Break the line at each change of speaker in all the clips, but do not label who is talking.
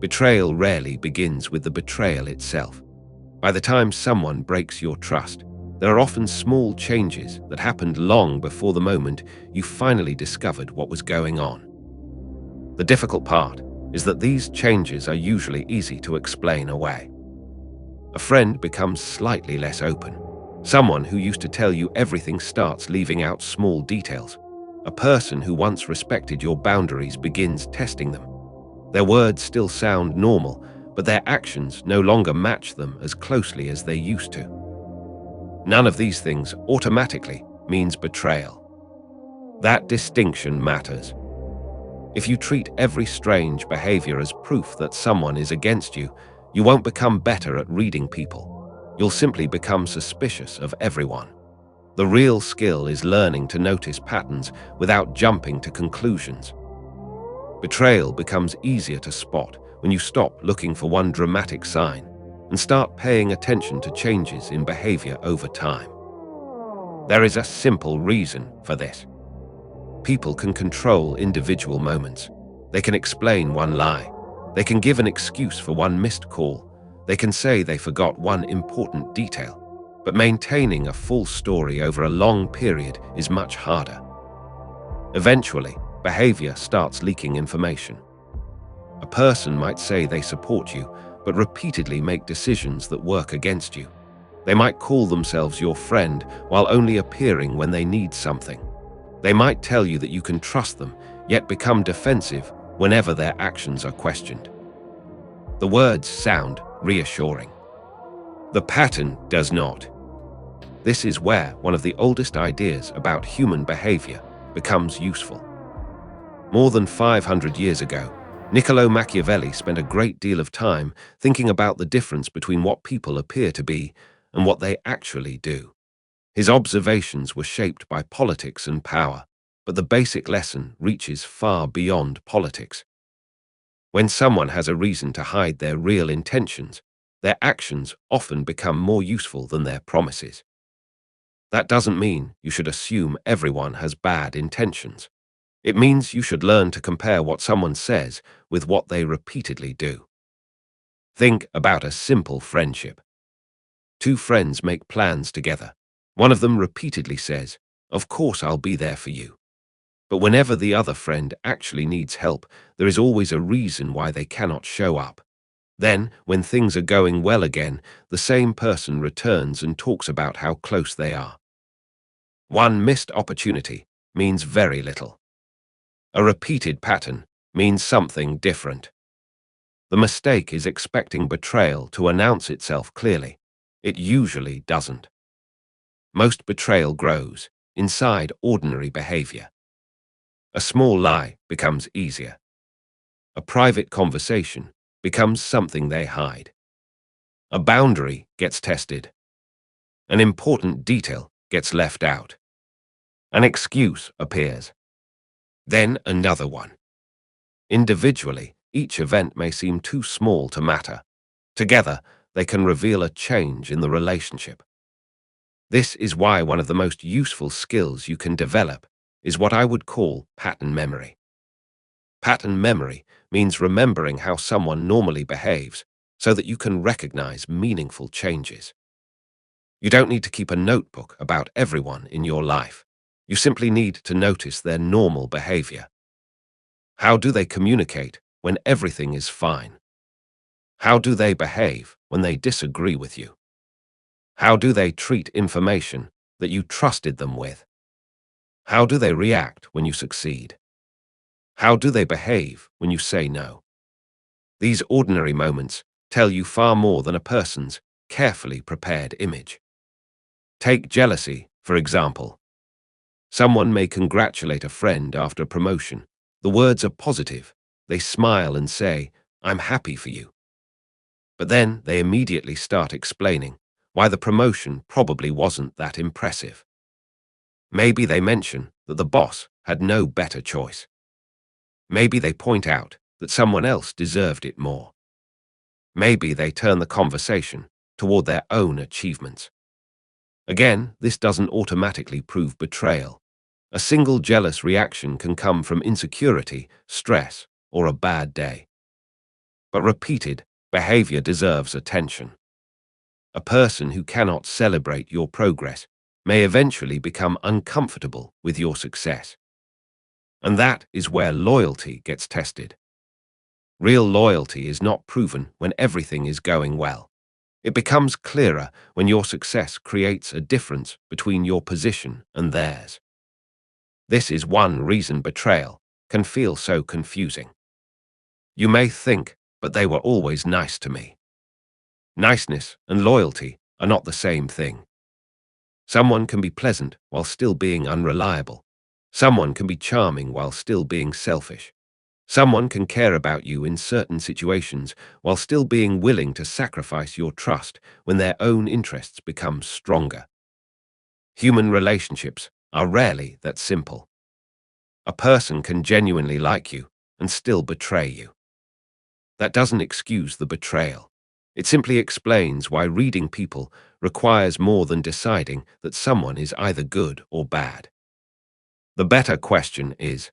Betrayal rarely begins with the betrayal itself. By the time someone breaks your trust, there are often small changes that happened long before the moment you finally discovered what was going on. The difficult part is that these changes are usually easy to explain away. A friend becomes slightly less open. Someone who used to tell you everything starts leaving out small details. A person who once respected your boundaries begins testing them. Their words still sound normal, but their actions no longer match them as closely as they used to. None of these things automatically means betrayal. That distinction matters. If you treat every strange behavior as proof that someone is against you, you won't become better at reading people. You'll simply become suspicious of everyone. The real skill is learning to notice patterns without jumping to conclusions. Betrayal becomes easier to spot when you stop looking for one dramatic sign and start paying attention to changes in behavior over time. There is a simple reason for this. People can control individual moments. They can explain one lie. They can give an excuse for one missed call. They can say they forgot one important detail. But maintaining a full story over a long period is much harder. Eventually, behavior starts leaking information. A person might say they support you, but repeatedly make decisions that work against you. They might call themselves your friend while only appearing when they need something. They might tell you that you can trust them, yet become defensive whenever their actions are questioned. The words sound reassuring. The pattern does not. This is where one of the oldest ideas about human behavior becomes useful. More than 500 years ago, Niccolo Machiavelli spent a great deal of time thinking about the difference between what people appear to be and what they actually do. His observations were shaped by politics and power, but the basic lesson reaches far beyond politics. When someone has a reason to hide their real intentions, their actions often become more useful than their promises. That doesn't mean you should assume everyone has bad intentions. It means you should learn to compare what someone says with what they repeatedly do. Think about a simple friendship. Two friends make plans together. One of them repeatedly says, "Of course I'll be there for you." But whenever the other friend actually needs help, there is always a reason why they cannot show up. Then, when things are going well again, the same person returns and talks about how close they are. One missed opportunity means very little. A repeated pattern means something different. The mistake is expecting betrayal to announce itself clearly. It usually doesn't. Most betrayal grows inside ordinary behavior. A small lie becomes easier. A private conversation becomes something they hide. A boundary gets tested. An important detail gets left out. An excuse appears. Then another one. Individually, each event may seem too small to matter. Together, they can reveal a change in the relationship. This is why one of the most useful skills you can develop is what I would call pattern memory. Pattern memory means remembering how someone normally behaves so that you can recognize meaningful changes. You don't need to keep a notebook about everyone in your life. You simply need to notice their normal behavior. How do they communicate when everything is fine? How do they behave when they disagree with you? How do they treat information that you trusted them with? How do they react when you succeed? How do they behave when you say no? These ordinary moments tell you far more than a person's carefully prepared image. Take jealousy, for example. Someone may congratulate a friend after a promotion. The words are positive. They smile and say, "I'm happy for you." But then they immediately start explaining why the promotion probably wasn't that impressive. Maybe they mention that the boss had no better choice. Maybe they point out that someone else deserved it more. Maybe they turn the conversation toward their own achievements. Again, this doesn't automatically prove betrayal. A single jealous reaction can come from insecurity, stress, or a bad day. but repeated behavior deserves attention. A person who cannot celebrate your progress may eventually become uncomfortable with your success. And that is where loyalty gets tested. Real loyalty is not proven when everything is going well. It becomes clearer when your success creates a difference between your position and theirs. This is one reason betrayal can feel so confusing. You may think, but they were always nice to me. Niceness and loyalty are not the same thing. Someone can be pleasant while still being unreliable. Someone can be charming while still being selfish. Someone can care about you in certain situations while still being willing to sacrifice your trust when their own interests become stronger. Human relationships are rarely that simple. A person can genuinely like you and still betray you. That doesn't excuse the betrayal. It simply explains why reading people requires more than deciding that someone is either good or bad. The better question is,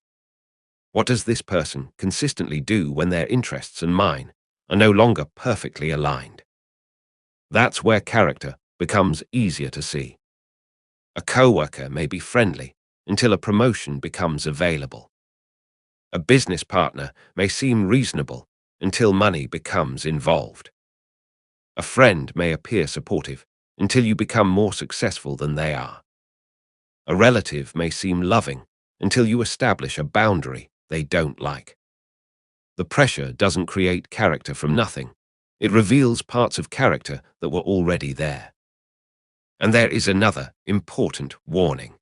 what does this person consistently do when their interests and mine are no longer perfectly aligned? That's where character becomes easier to see. A coworker may be friendly until a promotion becomes available. A business partner may seem reasonable until money becomes involved. A friend may appear supportive until you become more successful than they are. A relative may seem loving until you establish a boundary they don't like. The pressure doesn't create character from nothing. It reveals parts of character that were already there. And there is another important warning.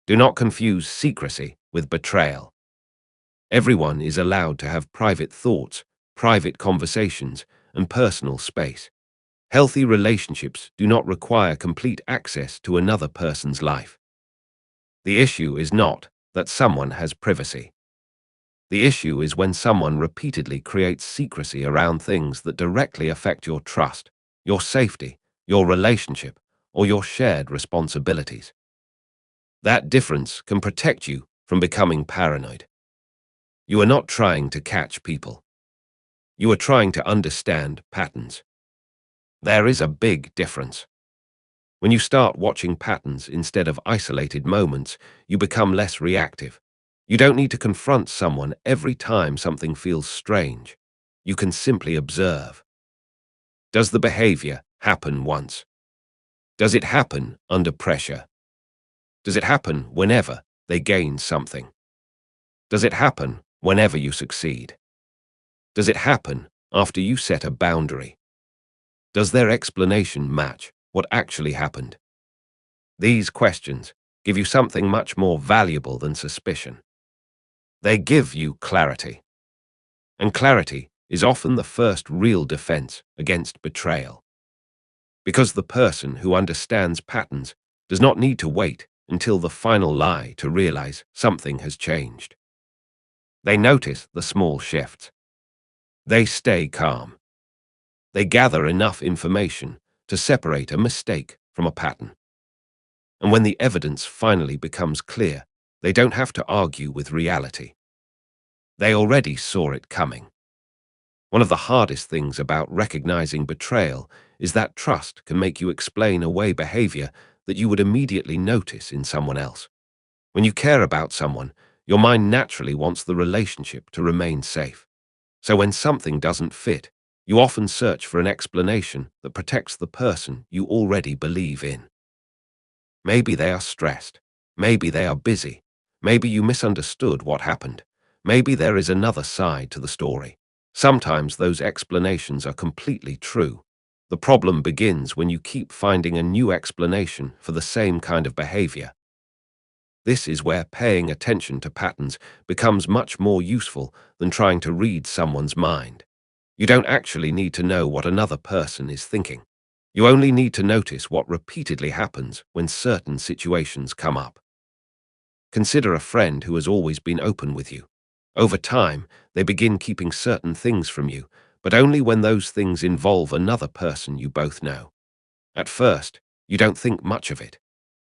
Do not confuse secrecy with betrayal. Everyone is allowed to have private thoughts, private conversations, and personal space. Healthy relationships do not require complete access to another person's life. The issue is not that someone has privacy. The issue is when someone repeatedly creates secrecy around things that directly affect your trust, your safety, your relationship, or your shared responsibilities. That difference can protect you from becoming paranoid. You are not trying to catch people. You are trying to understand patterns. There is a big difference. When you start watching patterns instead of isolated moments, you become less reactive. You don't need to confront someone every time something feels strange. You can simply observe. Does the behavior happen once? Does it happen under pressure? Does it happen whenever they gain something? Does it happen whenever you succeed? Does it happen after you set a boundary? Does their explanation match what actually happened? These questions give you something much more valuable than suspicion. They give you clarity. And clarity is often the first real defense against betrayal. Because the person who understands patterns does not need to wait until the final lie to realize something has changed. They notice the small shifts. They stay calm. They gather enough information to separate a mistake from a pattern. And when the evidence finally becomes clear, they don't have to argue with reality. They already saw it coming. One of the hardest things about recognizing betrayal is that trust can make you explain away behavior that you would immediately notice in someone else. When you care about someone, your mind naturally wants the relationship to remain safe. So when something doesn't fit, you often search for an explanation that protects the person you already believe in. Maybe they are stressed. Maybe they are busy. Maybe you misunderstood what happened. Maybe there is another side to the story. Sometimes those explanations are completely true. The problem begins when you keep finding a new explanation for the same kind of behavior. This is where paying attention to patterns becomes much more useful than trying to read someone's mind. You don't actually need to know what another person is thinking. You only need to notice what repeatedly happens when certain situations come up. Consider a friend who has always been open with you. Over time, they begin keeping certain things from you, but only when those things involve another person you both know. At first, you don't think much of it.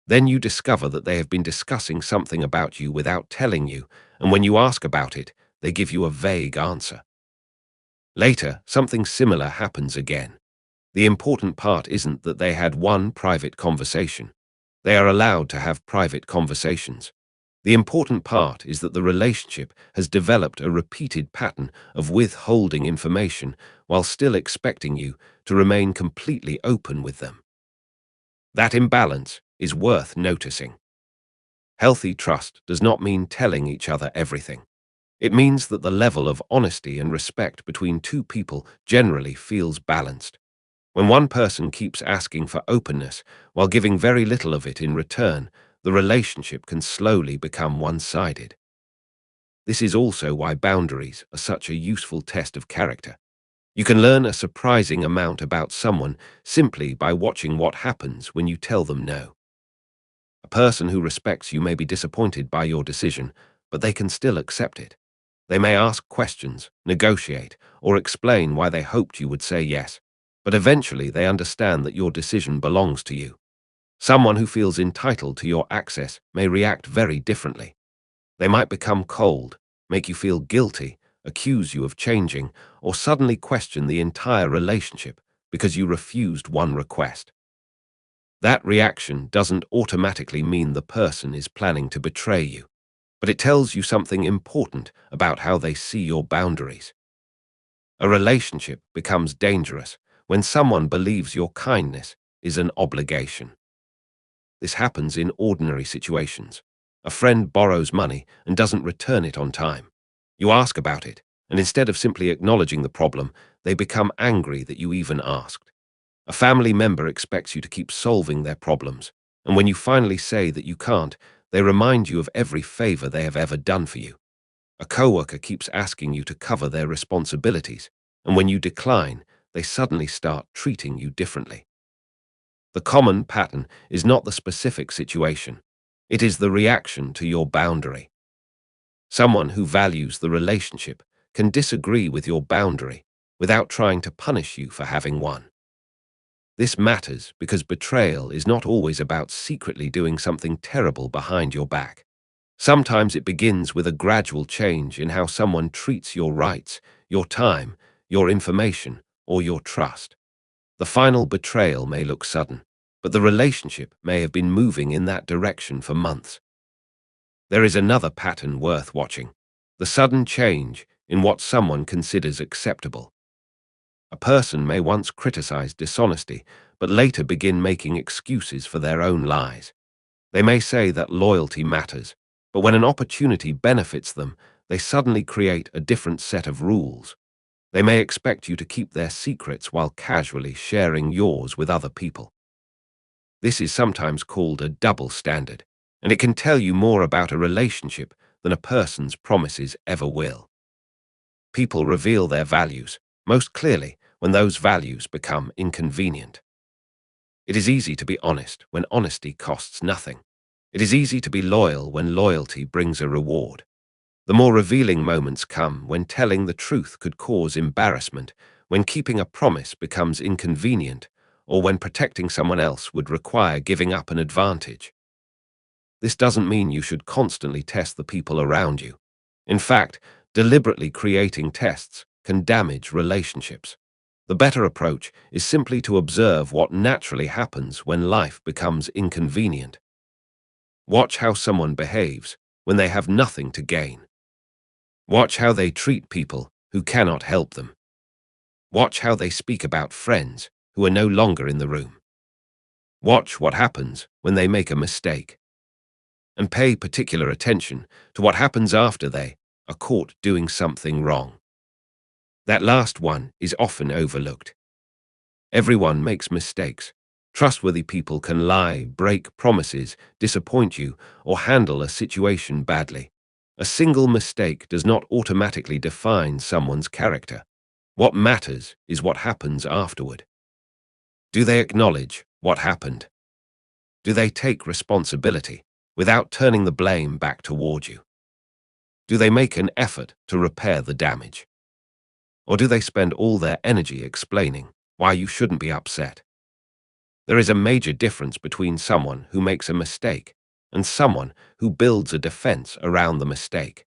Then you discover that they have been discussing something about you without telling you, and when you ask about it, they give you a vague answer. Later, something similar happens again. The important part isn't that they had one private conversation. They are allowed to have private conversations. The important part is that the relationship has developed a repeated pattern of withholding information while still expecting you to remain completely open with them. That imbalance is worth noticing. Healthy trust does not mean telling each other everything. It means that the level of honesty and respect between two people generally feels balanced. When one person keeps asking for openness while giving very little of it in return, the relationship can slowly become one-sided. This is also why boundaries are such a useful test of character. You can learn a surprising amount about someone simply by watching what happens when you tell them no. A person who respects you may be disappointed by your decision, but they can still accept it. They may ask questions, negotiate, or explain why they hoped you would say yes, but eventually they understand that your decision belongs to you. Someone who feels entitled to your access may react very differently. They might become cold, make you feel guilty, accuse you of changing, or suddenly question the entire relationship because you refused one request. That reaction doesn't automatically mean the person is planning to betray you, but it tells you something important about how they see your boundaries. A relationship becomes dangerous when someone believes your kindness is an obligation. This happens in ordinary situations. A friend borrows money and doesn't return it on time. You ask about it, and instead of simply acknowledging the problem, they become angry that you even asked. A family member expects you to keep solving their problems, and when you finally say that you can't, they remind you of every favor they have ever done for you. A coworker keeps asking you to cover their responsibilities, and when you decline, they suddenly start treating you differently. The common pattern is not the specific situation. It is the reaction to your boundary. Someone who values the relationship can disagree with your boundary without trying to punish you for having one. This matters because betrayal is not always about secretly doing something terrible behind your back. Sometimes it begins with a gradual change in how someone treats your rights, your time, your information, or your trust. The final betrayal may look sudden, but the relationship may have been moving in that direction for months. There is another pattern worth watching: the sudden change in what someone considers acceptable. A person may once criticize dishonesty, but later begin making excuses for their own lies. They may say that loyalty matters, but when an opportunity benefits them, they suddenly create a different set of rules. They may expect you to keep their secrets while casually sharing yours with other people. This is sometimes called a double standard, and it can tell you more about a relationship than a person's promises ever will. People reveal their values most clearly when those values become inconvenient. It is easy to be honest when honesty costs nothing. It is easy to be loyal when loyalty brings a reward. The more revealing moments come when telling the truth could cause embarrassment, when keeping a promise becomes inconvenient, or when protecting someone else would require giving up an advantage. This doesn't mean you should constantly test the people around you. In fact, deliberately creating tests can damage relationships. The better approach is simply to observe what naturally happens when life becomes inconvenient. Watch how someone behaves when they have nothing to gain. Watch how they treat people who cannot help them. Watch how they speak about friends who are no longer in the room. Watch what happens when they make a mistake. And pay particular attention to what happens after they are caught doing something wrong. That last one is often overlooked. Everyone makes mistakes. Trustworthy people can lie, break promises, disappoint you, or handle a situation badly. A single mistake does not automatically define someone's character. What matters is what happens afterward. Do they acknowledge what happened? Do they take responsibility without turning the blame back toward you? Do they make an effort to repair the damage? Or do they spend all their energy explaining why you shouldn't be upset? There is a major difference between someone who makes a mistake and someone who builds a defense around the mistake.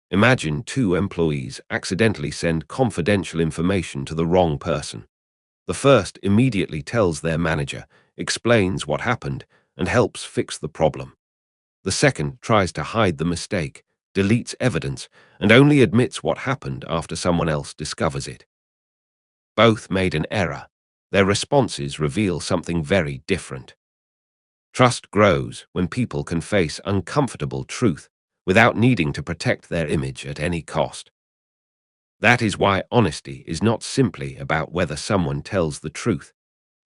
Imagine two employees accidentally send confidential information to the wrong person. The first immediately tells their manager, explains what happened, and helps fix the problem. The second tries to hide the mistake, deletes evidence, and only admits what happened after someone else discovers it. Both made an error. Their responses reveal something very different. Trust grows when people can face uncomfortable truth without needing to protect their image at any cost. That is why honesty is not simply about whether someone tells the truth.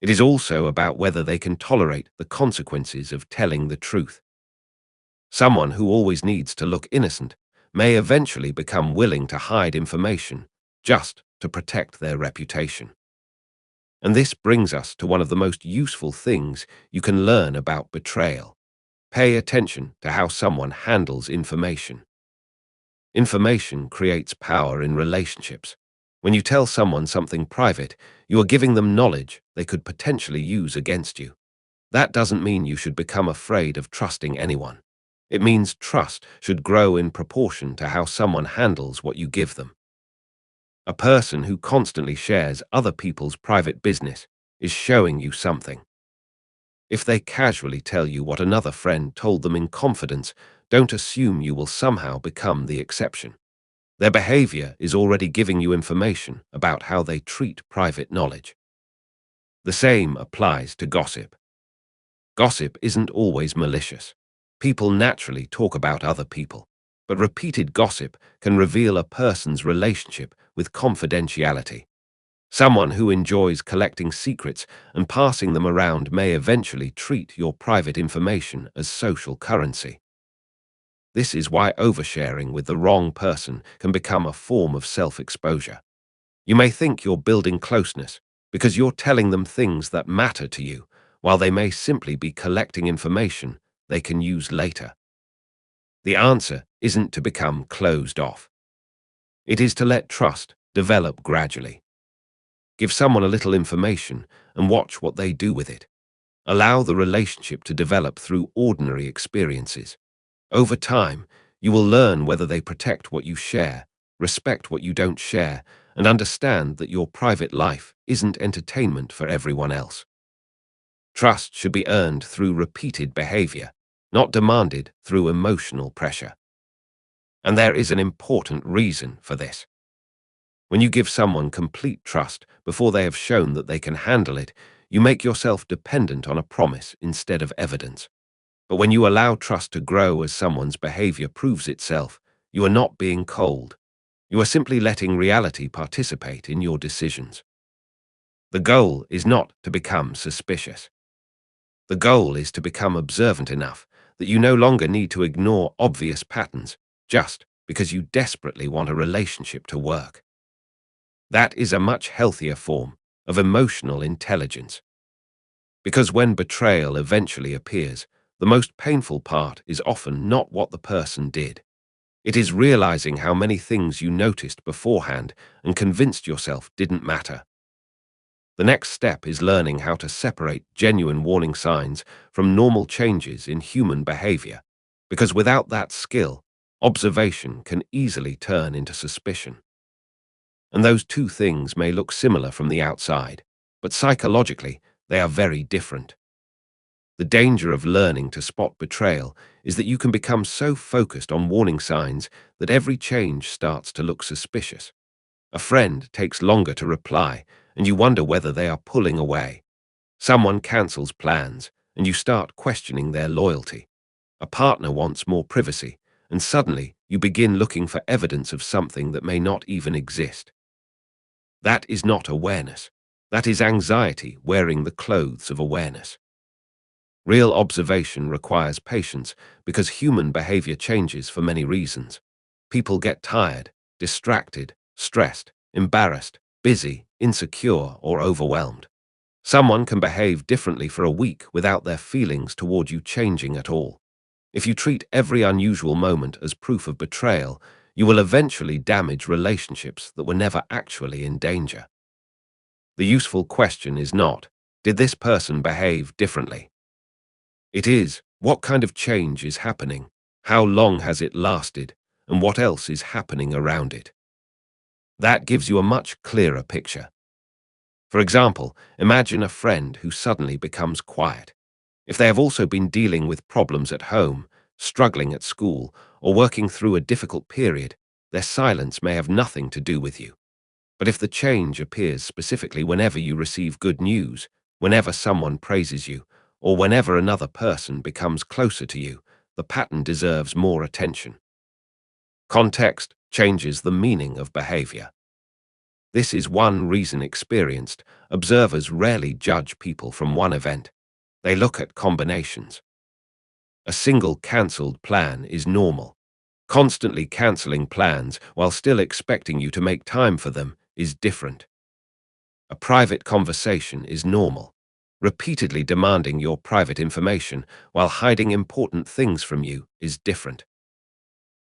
It is also about whether they can tolerate the consequences of telling the truth. Someone who always needs to look innocent may eventually become willing to hide information just to protect their reputation. And this brings us to one of the most useful things you can learn about betrayal. Pay attention to how someone handles information. Information creates power in relationships. When you tell someone something private, you are giving them knowledge they could potentially use against you. That doesn't mean you should become afraid of trusting anyone. It means trust should grow in proportion to how someone handles what you give them. A person who constantly shares other people's private business is showing you something. If they casually tell you what another friend told them in confidence, don't assume you will somehow become the exception. Their behavior is already giving you information about how they treat private knowledge. The same applies to gossip. Gossip isn't always malicious. People naturally talk about other people, but repeated gossip can reveal a person's relationship with confidentiality. Someone who enjoys collecting secrets and passing them around may eventually treat your private information as social currency. This is why oversharing with the wrong person can become a form of self-exposure. You may think you're building closeness because you're telling them things that matter to you, while they may simply be collecting information they can use later. The answer isn't to become closed off. It is to let trust develop gradually. Give someone a little information and watch what they do with it. Allow the relationship to develop through ordinary experiences. Over time, you will learn whether they protect what you share, respect what you don't share, and understand that your private life isn't entertainment for everyone else. Trust should be earned through repeated behavior, not demanded through emotional pressure. And there is an important reason for this. When you give someone complete trust before they have shown that they can handle it, you make yourself dependent on a promise instead of evidence. But when you allow trust to grow as someone's behavior proves itself, you are not being cold. You are simply letting reality participate in your decisions. The goal is not to become suspicious. The goal is to become observant enough that you no longer need to ignore obvious patterns just because you desperately want a relationship to work. That is a much healthier form of emotional intelligence. Because when betrayal eventually appears, the most painful part is often not what the person did. It is realizing how many things you noticed beforehand and convinced yourself didn't matter. The next step is learning how to separate genuine warning signs from normal changes in human behavior, because without that skill, observation can easily turn into suspicion. And those two things may look similar from the outside, but psychologically, they are very different. The danger of learning to spot betrayal is that you can become so focused on warning signs that every change starts to look suspicious. A friend takes longer to reply, and you wonder whether they are pulling away. Someone cancels plans, and you start questioning their loyalty. A partner wants more privacy, and suddenly you begin looking for evidence of something that may not even exist. That is not awareness. That is anxiety wearing the clothes of awareness. Real observation requires patience because human behavior changes for many reasons. People get tired, distracted, stressed, embarrassed, busy, insecure, or overwhelmed. Someone can behave differently for a week without their feelings toward you changing at all. If you treat every unusual moment as proof of betrayal, you will eventually damage relationships that were never actually in danger. The useful question is not, did this person behave differently? It is, what kind of change is happening? How long has it lasted? and what else is happening around it. That gives you a much clearer picture. For example, imagine a friend who suddenly becomes quiet. If they have also been dealing with problems at home, struggling at school, or working through a difficult period, their silence may have nothing to do with you. But if the change appears specifically whenever you receive good news, whenever someone praises you, or whenever another person becomes closer to you, the pattern deserves more attention. Context changes the meaning of behavior. This is one reason experienced observers rarely judge people from one event. They look at combinations. A single cancelled plan is normal. Constantly cancelling plans while still expecting you to make time for them is different. A private conversation is normal. Repeatedly demanding your private information while hiding important things from you is different.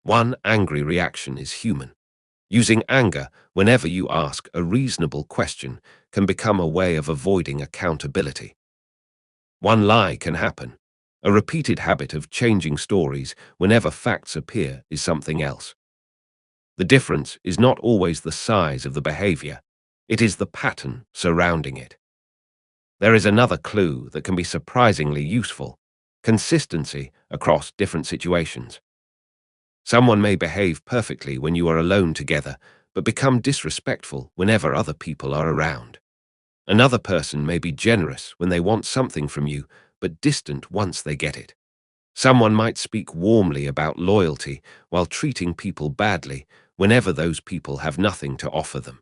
One angry reaction is human. Using anger whenever you ask a reasonable question can become a way of avoiding accountability. One lie can happen. A repeated habit of changing stories whenever facts appear is something else. The difference is not always the size of the behavior, it is the pattern surrounding it. There is another clue that can be surprisingly useful: consistency across different situations. Someone may behave perfectly when you are alone together, but become disrespectful whenever other people are around. Another person may be generous when they want something from you, but distant once they get it. Someone might speak warmly about loyalty while treating people badly whenever those people have nothing to offer them.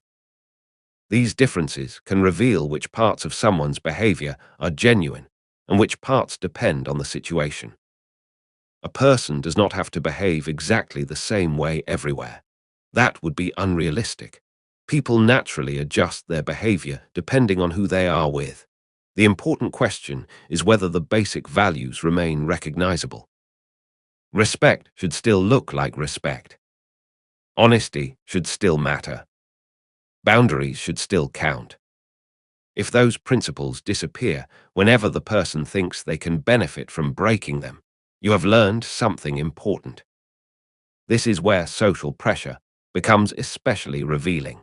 These differences can reveal which parts of someone's behavior are genuine and which parts depend on the situation. A person does not have to behave exactly the same way everywhere. That would be unrealistic. People naturally adjust their behavior depending on who they are with. The important question is whether the basic values remain recognizable. Respect should still look like respect. Honesty should still matter. Boundaries should still count. If those principles disappear whenever the person thinks they can benefit from breaking them, you have learned something important. This is where social pressure becomes especially revealing.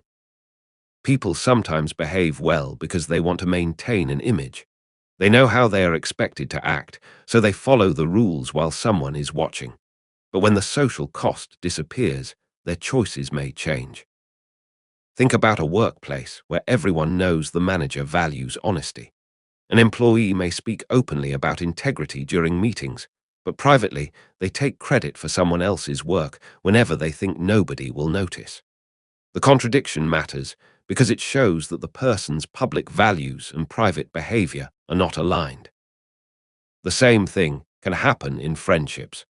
People sometimes behave well because they want to maintain an image. They know how they are expected to act, so they follow the rules while someone is watching. But when the social cost disappears, their choices may change. Think about a workplace where everyone knows the manager values honesty. An employee may speak openly about integrity during meetings, but privately they take credit for someone else's work whenever they think nobody will notice. The contradiction matters because it shows that the person's public values and private behavior are not aligned. The same thing can happen in friendships.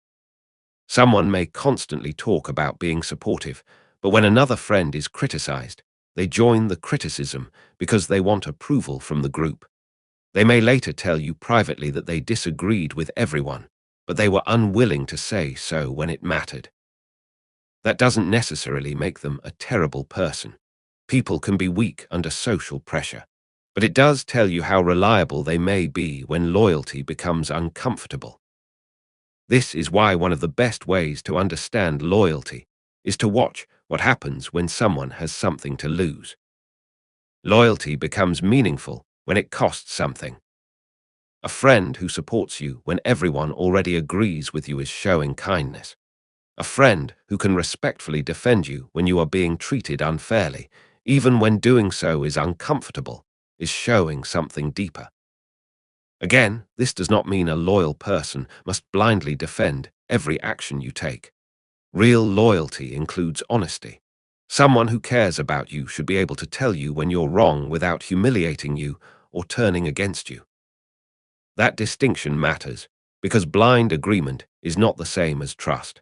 Someone may constantly talk about being supportive, but when another friend is criticized, they join the criticism because they want approval from the group. They may later tell you privately that they disagreed with everyone, but they were unwilling to say so when it mattered. That doesn't necessarily make them a terrible person. People can be weak under social pressure, but it does tell you how reliable they may be when loyalty becomes uncomfortable. This is why one of the best ways to understand loyalty is to watch what happens when someone has something to lose. Loyalty becomes meaningful when it costs something. A friend who supports you when everyone already agrees with you is showing kindness. A friend who can respectfully defend you when you are being treated unfairly, even when doing so is uncomfortable, is showing something deeper. Again, this does not mean a loyal person must blindly defend every action you take. Real loyalty includes honesty. Someone who cares about you should be able to tell you when you're wrong without humiliating you or turning against you. That distinction matters because blind agreement is not the same as trust.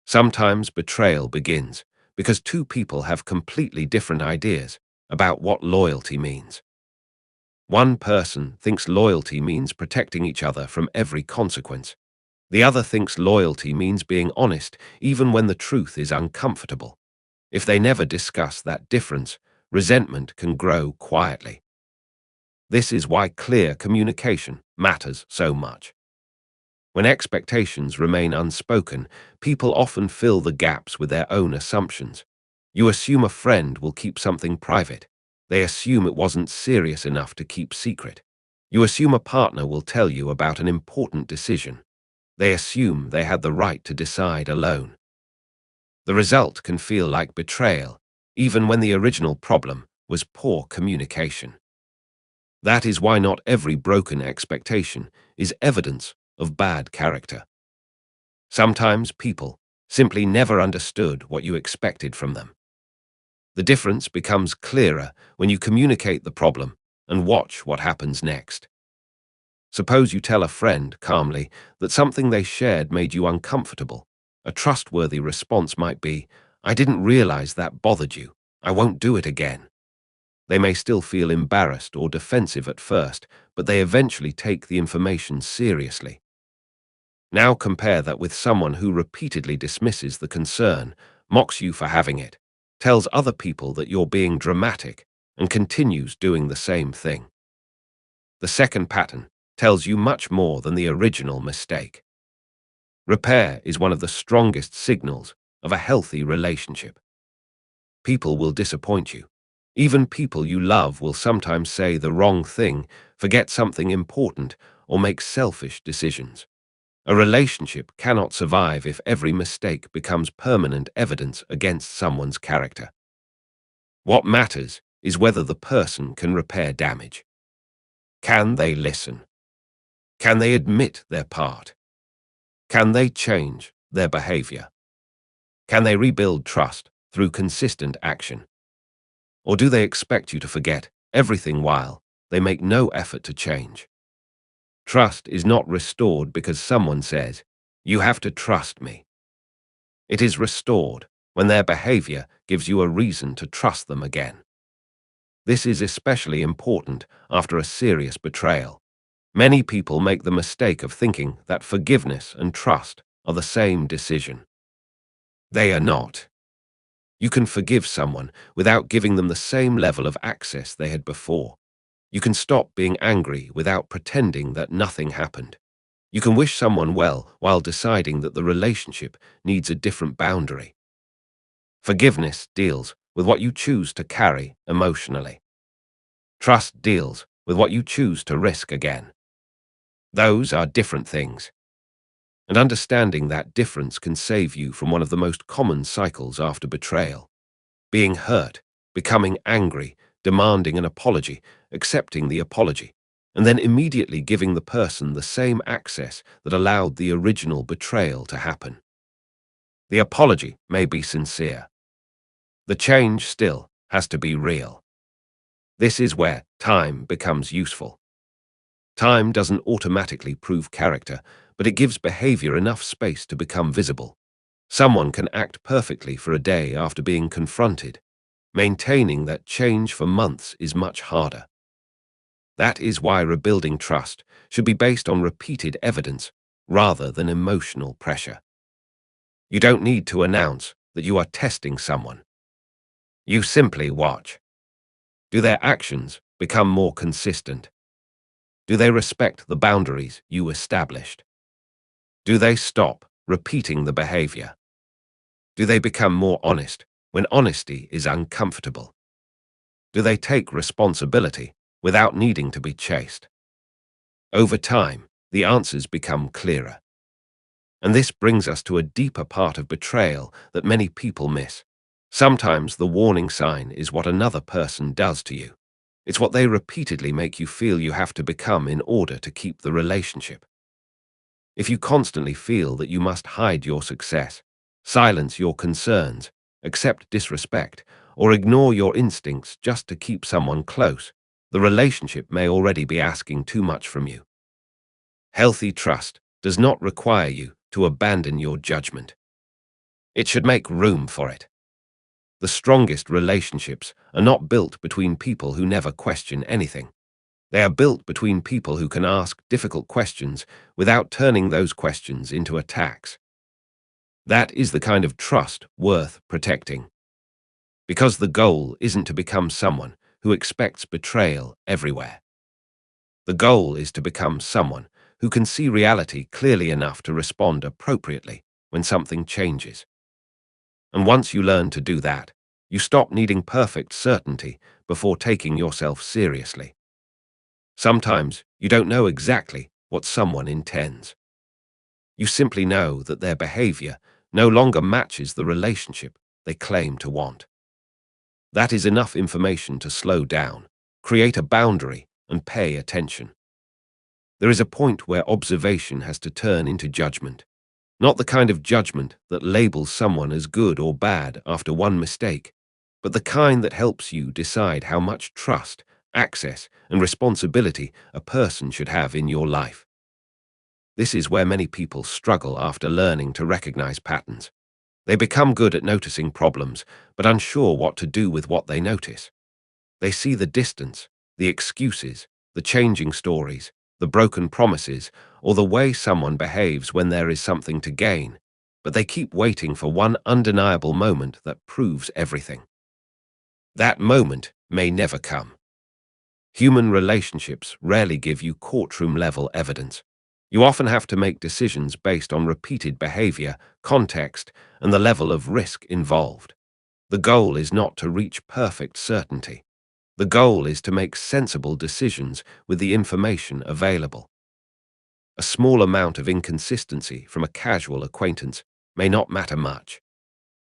Sometimes betrayal begins because two people have completely different ideas about what loyalty means. One person thinks loyalty means protecting each other from every consequence. The other thinks loyalty means being honest even when the truth is uncomfortable. If they never discuss that difference, resentment can grow quietly. This is why clear communication matters so much. When expectations remain unspoken, people often fill the gaps with their own assumptions. You assume a friend will keep something private. They assume it wasn't serious enough to keep secret. You assume a partner will tell you about an important decision. They assume they had the right to decide alone. The result can feel like betrayal, even when the original problem was poor communication. That is why not every broken expectation is evidence of bad character. Sometimes people simply never understood what you expected from them. The difference becomes clearer when you communicate the problem and watch what happens next. Suppose you tell a friend calmly that something they shared made you uncomfortable. A trustworthy response might be, "I didn't realize that bothered you. I won't do it again." They may still feel embarrassed or defensive at first, but they eventually take the information seriously. Now compare that with someone who repeatedly dismisses the concern, mocks you for having it, tells other people that you're being dramatic, and continues doing the same thing. The second pattern tells you much more than the original mistake. Repair is one of the strongest signals of a healthy relationship. People will disappoint you. Even people you love will sometimes say the wrong thing, forget something important, or make selfish decisions. A relationship cannot survive if every mistake becomes permanent evidence against someone's character. What matters is whether the person can repair damage. Can they listen? Can they admit their part? Can they change their behavior? Can they rebuild trust through consistent action? Or do they expect you to forget everything while they make no effort to change? Trust is not restored because someone says, "You have to trust me." It is restored when their behavior gives you a reason to trust them again. This is especially important after a serious betrayal. Many people make the mistake of thinking that forgiveness and trust are the same decision. They are not. You can forgive someone without giving them the same level of access they had before. You can stop being angry without pretending that nothing happened. You can wish someone well while deciding that the relationship needs a different boundary. Forgiveness deals with what you choose to carry emotionally. Trust deals with what you choose to risk again. Those are different things. And understanding that difference can save you from one of the most common cycles after betrayal. Being hurt, becoming angry, demanding an apology, accepting the apology, and then immediately giving the person the same access that allowed the original betrayal to happen. The apology may be sincere. The change still has to be real. This is where time becomes useful. Time doesn't automatically prove character, but it gives behavior enough space to become visible. Someone can act perfectly for a day after being confronted. Maintaining that change for months is much harder. That is why rebuilding trust should be based on repeated evidence rather than emotional pressure. You don't need to announce that you are testing someone. You simply watch. Do their actions become more consistent? Do they respect the boundaries you established? Do they stop repeating the behavior? Do they become more honest when honesty is uncomfortable? Do they take responsibility without needing to be chased? Over time, the answers become clearer. And this brings us to a deeper part of betrayal that many people miss. Sometimes the warning sign is what another person does to you. It's what they repeatedly make you feel you have to become in order to keep the relationship. If you constantly feel that you must hide your success, silence your concerns, accept disrespect, or ignore your instincts just to keep someone close, the relationship may already be asking too much from you. Healthy trust does not require you to abandon your judgment. It should make room for it. The strongest relationships are not built between people who never question anything. They are built between people who can ask difficult questions without turning those questions into attacks. That is the kind of trust worth protecting. Because the goal isn't to become someone who expects betrayal everywhere. The goal is to become someone who can see reality clearly enough to respond appropriately when something changes. And once you learn to do that, you stop needing perfect certainty before taking yourself seriously. Sometimes you don't know exactly what someone intends. You simply know that their behavior no longer matches the relationship they claim to want. That is enough information to slow down, create a boundary, and pay attention. There is a point where observation has to turn into judgment, not the kind of judgment that labels someone as good or bad after one mistake, but the kind that helps you decide how much trust, access, and responsibility a person should have in your life. This is where many people struggle after learning to recognize patterns. They become good at noticing problems, but unsure what to do with what they notice. They see the distance, the excuses, the changing stories, the broken promises, or the way someone behaves when there is something to gain, but they keep waiting for one undeniable moment that proves everything. That moment may never come. Human relationships rarely give you courtroom-level evidence. You often have to make decisions based on repeated behavior, context, and the level of risk involved. The goal is not to reach perfect certainty. The goal is to make sensible decisions with the information available. A small amount of inconsistency from a casual acquaintance may not matter much.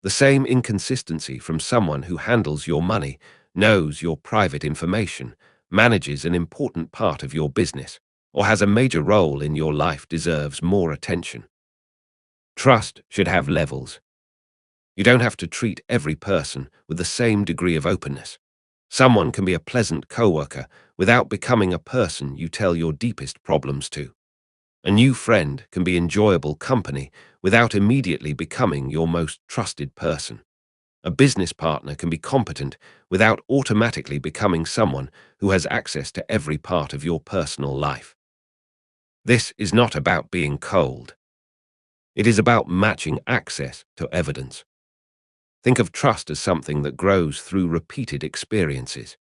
The same inconsistency from someone who handles your money, knows your private information, manages an important part of your business, or has a major role in your life deserves more attention. Trust should have levels. You don't have to treat every person with the same degree of openness. Someone can be a pleasant coworker without becoming a person you tell your deepest problems to. A new friend can be enjoyable company without immediately becoming your most trusted person. A business partner can be competent without automatically becoming someone who has access to every part of your personal life. This is not about being cold. It is about matching access to evidence. Think of trust as something that grows through repeated experiences.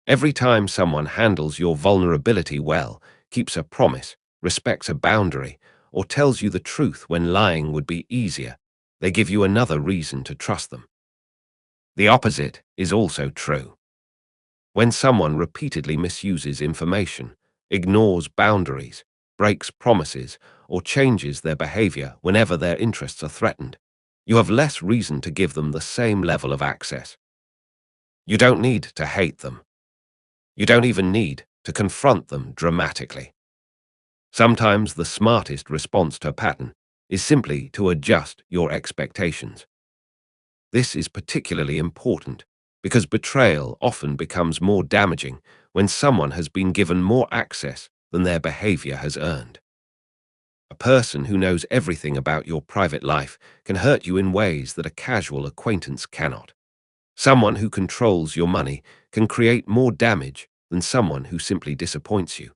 Every time someone handles your vulnerability well, keeps a promise, respects a boundary, or tells you the truth when lying would be easier, they give you another reason to trust them. The opposite is also true. When someone repeatedly misuses information, ignores boundaries, breaks promises, or changes their behavior whenever their interests are threatened, you have less reason to give them the same level of access. You don't need to hate them. You don't even need to confront them dramatically. Sometimes the smartest response to a pattern is simply to adjust your expectations. This is particularly important because betrayal often becomes more damaging when someone has been given more access than their behavior has earned. A person who knows everything about your private life can hurt you in ways that a casual acquaintance cannot. Someone who controls your money can create more damage than someone who simply disappoints you.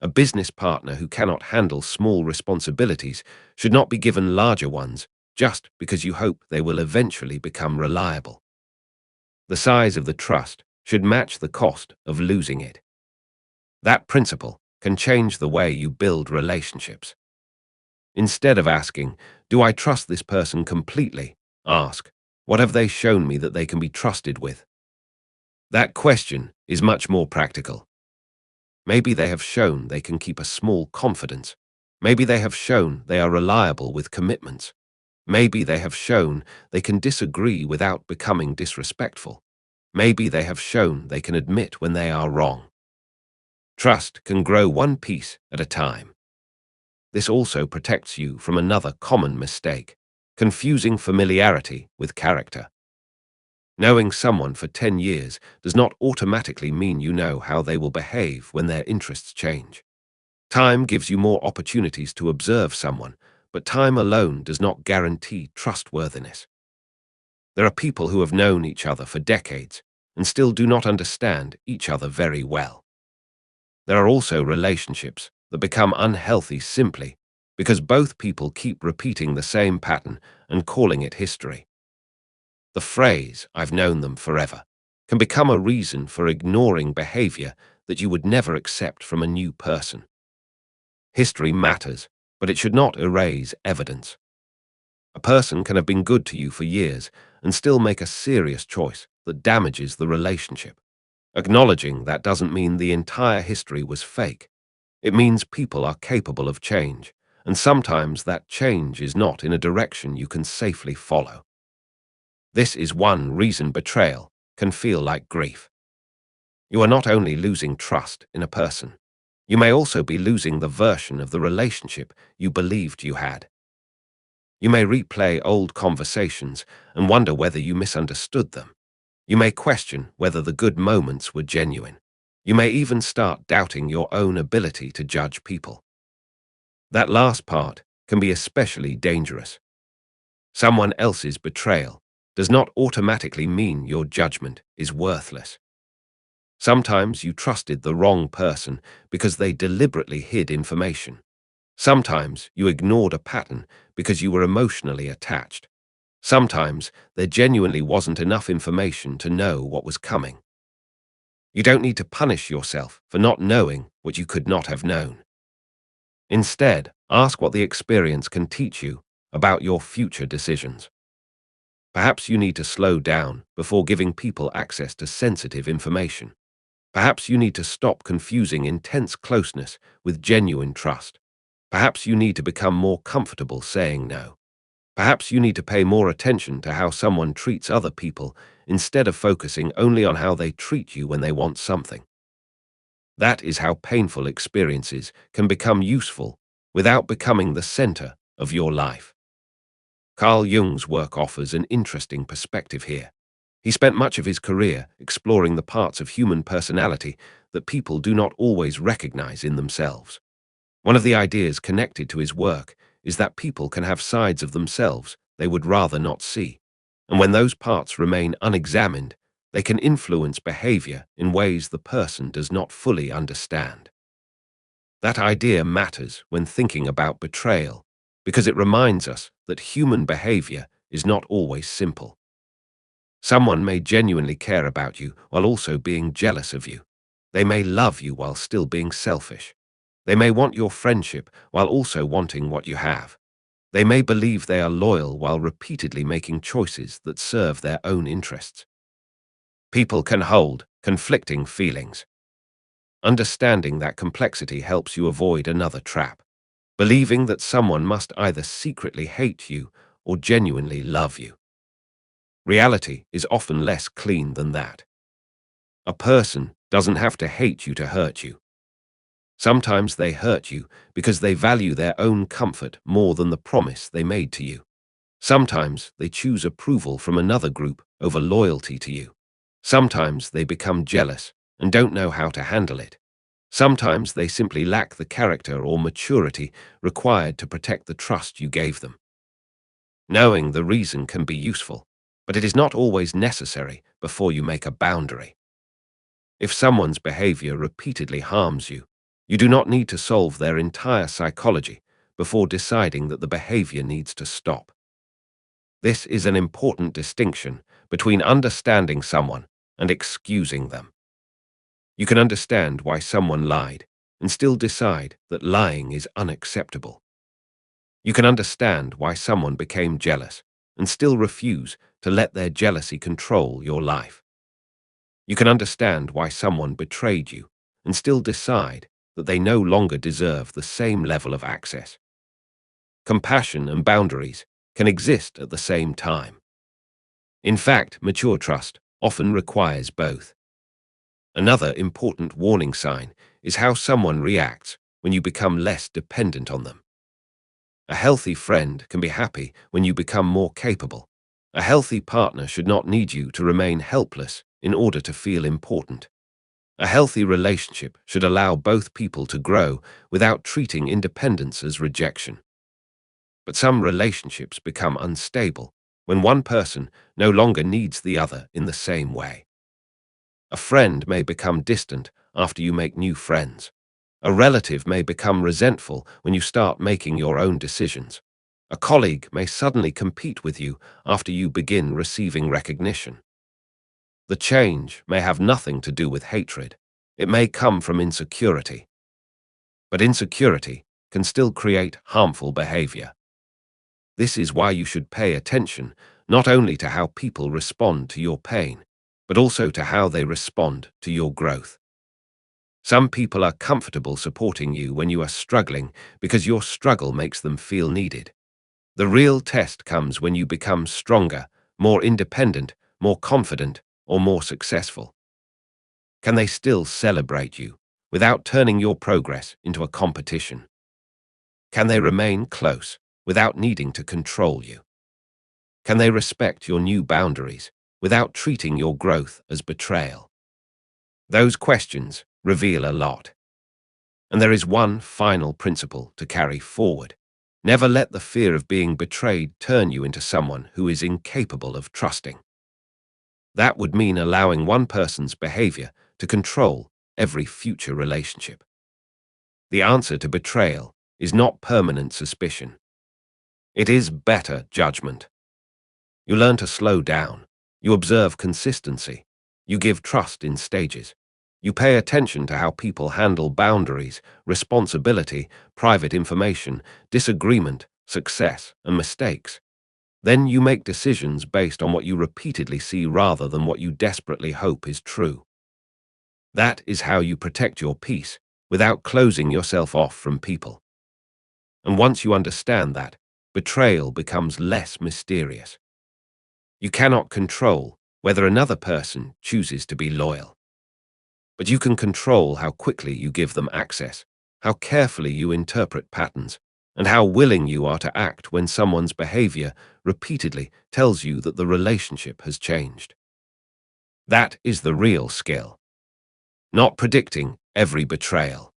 A business partner who cannot handle small responsibilities should not be given larger ones just because you hope they will eventually become reliable. The size of the trust should match the cost of losing it. That principle can change the way you build relationships. Instead of asking, "Do I trust this person completely?" ask, "What have they shown me that they can be trusted with?" That question is much more practical. Maybe they have shown they can keep a small confidence. Maybe they have shown they are reliable with commitments. Maybe they have shown they can disagree without becoming disrespectful. Maybe they have shown they can admit when they are wrong. Trust can grow one piece at a time. This also protects you from another common mistake, confusing familiarity with character. Knowing someone for 10 years does not automatically mean you know how they will behave when their interests change. Time gives you more opportunities to observe someone, but time alone does not guarantee trustworthiness. There are people who have known each other for decades and still do not understand each other very well. There are also relationships that become unhealthy simply because both people keep repeating the same pattern and calling it history. The phrase, "I've known them forever," can become a reason for ignoring behavior that you would never accept from a new person. History matters, but it should not erase evidence. A person can have been good to you for years and still make a serious choice that damages the relationship. Acknowledging that doesn't mean the entire history was fake. It means people are capable of change, and sometimes that change is not in a direction you can safely follow. This is one reason betrayal can feel like grief. You are not only losing trust in a person, you may also be losing the version of the relationship you believed you had. You may replay old conversations and wonder whether you misunderstood them. You may question whether the good moments were genuine. You may even start doubting your own ability to judge people. That last part can be especially dangerous. Someone else's betrayal does not automatically mean your judgment is worthless. Sometimes you trusted the wrong person because they deliberately hid information. Sometimes you ignored a pattern because you were emotionally attached. Sometimes there genuinely wasn't enough information to know what was coming. You don't need to punish yourself for not knowing what you could not have known. Instead, ask what the experience can teach you about your future decisions. Perhaps you need to slow down before giving people access to sensitive information. Perhaps you need to stop confusing intense closeness with genuine trust. Perhaps you need to become more comfortable saying no. Perhaps you need to pay more attention to how someone treats other people instead of focusing only on how they treat you when they want something. That is how painful experiences can become useful without becoming the center of your life. Carl Jung's work offers an interesting perspective here. He spent much of his career exploring the parts of human personality that people do not always recognize in themselves. One of the ideas connected to his work is that people can have sides of themselves they would rather not see, and when those parts remain unexamined, they can influence behavior in ways the person does not fully understand. That idea matters when thinking about betrayal, because it reminds us that human behavior is not always simple. Someone may genuinely care about you while also being jealous of you. They may love you while still being selfish. They may want your friendship while also wanting what you have. They may believe they are loyal while repeatedly making choices that serve their own interests. People can hold conflicting feelings. Understanding that complexity helps you avoid another trap, believing that someone must either secretly hate you or genuinely love you. Reality is often less clean than that. A person doesn't have to hate you to hurt you. Sometimes they hurt you because they value their own comfort more than the promise they made to you. Sometimes they choose approval from another group over loyalty to you. Sometimes they become jealous and don't know how to handle it. Sometimes they simply lack the character or maturity required to protect the trust you gave them. Knowing the reason can be useful, but it is not always necessary before you make a boundary. If someone's behavior repeatedly harms you, you do not need to solve their entire psychology before deciding that the behavior needs to stop. This is an important distinction between understanding someone and excusing them. You can understand why someone lied and still decide that lying is unacceptable. You can understand why someone became jealous and still refuse to let their jealousy control your life. You can understand why someone betrayed you and still decide that they no longer deserve the same level of access. Compassion and boundaries can exist at the same time. In fact, mature trust often requires both. Another important warning sign is how someone reacts when you become less dependent on them. A healthy friend can be happy when you become more capable. A healthy partner should not need you to remain helpless in order to feel important. A healthy relationship should allow both people to grow without treating independence as rejection. But some relationships become unstable when one person no longer needs the other in the same way. A friend may become distant after you make new friends. A relative may become resentful when you start making your own decisions. A colleague may suddenly compete with you after you begin receiving recognition. The change may have nothing to do with hatred. It may come from insecurity. But insecurity can still create harmful behavior. This is why you should pay attention not only to how people respond to your pain, but also to how they respond to your growth. Some people are comfortable supporting you when you are struggling because your struggle makes them feel needed. The real test comes when you become stronger, more independent, more confident, or more successful. Can they still celebrate you without turning your progress into a competition? Can they remain close without needing to control you? Can they respect your new boundaries without treating your growth as betrayal? Those questions reveal a lot. And there is one final principle to carry forward. Never let the fear of being betrayed turn you into someone who is incapable of trusting. That would mean allowing one person's behavior to control every future relationship. The answer to betrayal is not permanent suspicion. It is better judgment. You learn to slow down. You observe consistency. You give trust in stages. You pay attention to how people handle boundaries, responsibility, private information, disagreement, success, and mistakes. Then you make decisions based on what you repeatedly see rather than what you desperately hope is true. That is how you protect your peace without closing yourself off from people. And once you understand that, betrayal becomes less mysterious. You cannot control whether another person chooses to be loyal. But you can control how quickly you give them access, how carefully you interpret patterns, and how willing you are to act when someone's behavior repeatedly tells you that the relationship has changed. That is the real skill. Not predicting every betrayal.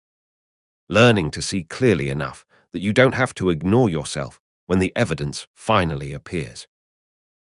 Learning to see clearly enough that you don't have to ignore yourself when the evidence finally appears.